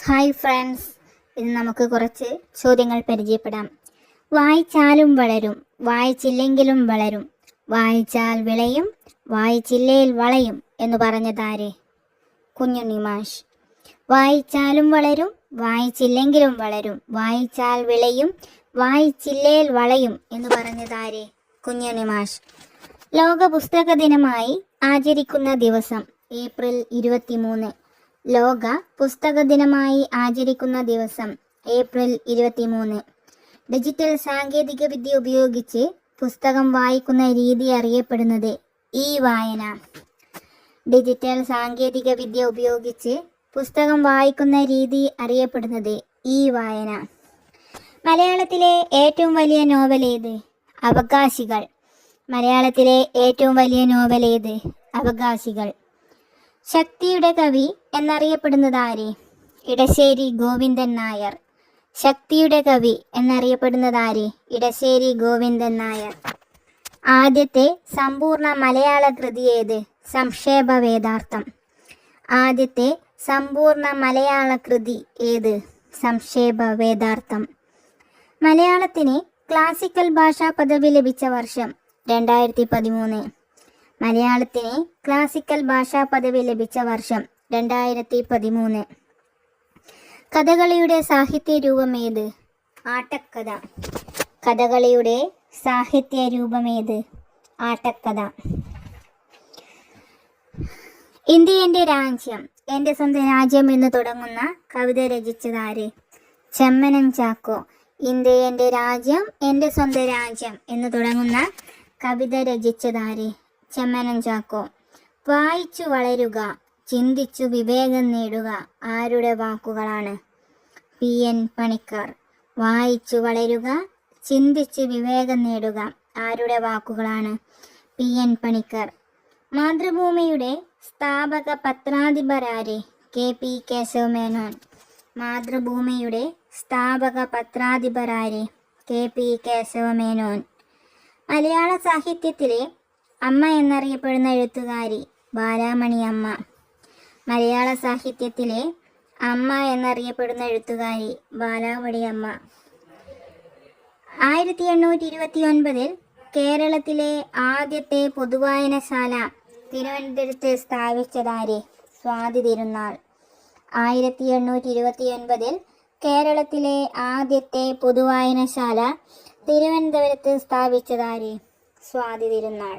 Hi friends, ഇന്ന് നമുക്ക് കുറച്ച് ചോദ്യങ്ങൾ പരിചയപ്പെടാം. വായിച്ചാലും വളരും, വായിച്ചില്ലെങ്കിലും വളരും, വായിച്ചാൽ വിളയും, വായിച്ചില്ലേൽ വളയും എന്ന് പറഞ്ഞതാര്? കുഞ്ഞുണ്ണി മാഷ്. വായിച്ചാലും വളരും, വായിച്ചില്ലെങ്കിലും വളരും, വായിച്ചാൽ വിളയും, വായിച്ചില്ലേൽ വളയും എന്ന് പറഞ്ഞതാര്? കുഞ്ഞുണ്ണി മാഷ്. ലോക പുസ്തക ദിനമായി ആചരിക്കുന്ന ദിവസം ഏപ്രിൽ 23. ലോക പുസ്തക ദിനമായി ആചരിക്കുന്ന ദിവസം ഏപ്രിൽ 23. ഡിജിറ്റൽ സാങ്കേതിക വിദ്യ ഉപയോഗിച്ച് പുസ്തകം വായിക്കുന്ന രീതി അറിയപ്പെടുന്നത് ഈ വായന. ഡിജിറ്റൽ സാങ്കേതിക വിദ്യ ഉപയോഗിച്ച് പുസ്തകം വായിക്കുന്ന രീതി അറിയപ്പെടുന്നത് ഈ വായന. മലയാളത്തിലെ ഏറ്റവും വലിയ നോവൽ ഏത്? അവകാശികൾ. മലയാളത്തിലെ ഏറ്റവും വലിയ നോവൽ ഏത്? അവകാശികൾ. ശക്തിയുടെ കവി എന്നറിയപ്പെടുന്നത് ആര്? ഇടശ്ശേരി ഗോവിന്ദൻ നായർ. ശക്തിയുടെ കവി എന്നറിയപ്പെടുന്നത് ആര്? ഇടശ്ശേരി ഗോവിന്ദൻ നായർ. ആദ്യത്തെ സമ്പൂർണ്ണ മലയാള കൃതി ഏത്? സംക്ഷേപ വേദാർത്ഥം. ആദ്യത്തെ സമ്പൂർണ്ണ മലയാള കൃതി ഏത്? സംക്ഷേപ വേദാർത്ഥം. മലയാളത്തിന് ക്ലാസിക്കൽ ഭാഷാ പദവി ലഭിച്ച വർഷം 2013. മലയാളത്തിന് ക്ലാസിക്കൽ ഭാഷാ പദവി ലഭിച്ച വർഷം 2013. കഥകളിയുടെ സാഹിത്യ രൂപം ഏത്? ആട്ടക്കഥ. കഥകളിയുടെ സാഹിത്യ രൂപം ഏത്? ആട്ടക്കഥ. ഇന്ത്യ എൻ്റെ രാജ്യം, എൻ്റെ സ്വന്തം രാജ്യം എന്ന് തുടങ്ങുന്ന കവിത രചിച്ചതാര്? ചെമ്മനം ചാക്കോ. ഇന്ത്യ എൻ്റെ രാജ്യം, എൻ്റെ സ്വന്തം രാജ്യം എന്ന് തുടങ്ങുന്ന കവിത രചിച്ചതാര്? ചെമ്മനം ചാക്കോ. വായിച്ചു വളരുക, ചിന്തിച്ചു വിവേകം നേടുക ആരുടെ വാക്കുകളാണ്? PN പണിക്കർ. വായിച്ചു വളരുക, ചിന്തിച്ചു വിവേകം നേടുക ആരുടെ വാക്കുകളാണ്? PN പണിക്കർ. മാതൃഭൂമിയുടെ സ്ഥാപക പത്രാധിപരാര്? KP കേശവമേനോൻ. മാതൃഭൂമിയുടെ സ്ഥാപക പത്രാധിപരാര്? KP കേശവമേനോൻ. മലയാള സാഹിത്യത്തിലെ അമ്മ എന്നറിയപ്പെടുന്ന എഴുത്തുകാരി? ബാലാമണി അമ്മ. മലയാള സാഹിത്യത്തിലെ അമ്മ എന്നറിയപ്പെടുന്ന എഴുത്തുകാരി? ബാലാമണി അമ്മ. 1829 കേരളത്തിലെ ആദ്യത്തെ പൊതുവായനശാല തിരുവനന്തപുരത്ത് സ്ഥാപിച്ചതാര്? സ്വാതി തിരുനാൾ. 1829 കേരളത്തിലെ ആദ്യത്തെ പൊതുവായനശാല തിരുവനന്തപുരത്ത് സ്ഥാപിച്ചതാര്? സ്വാതി തിരുനാൾ.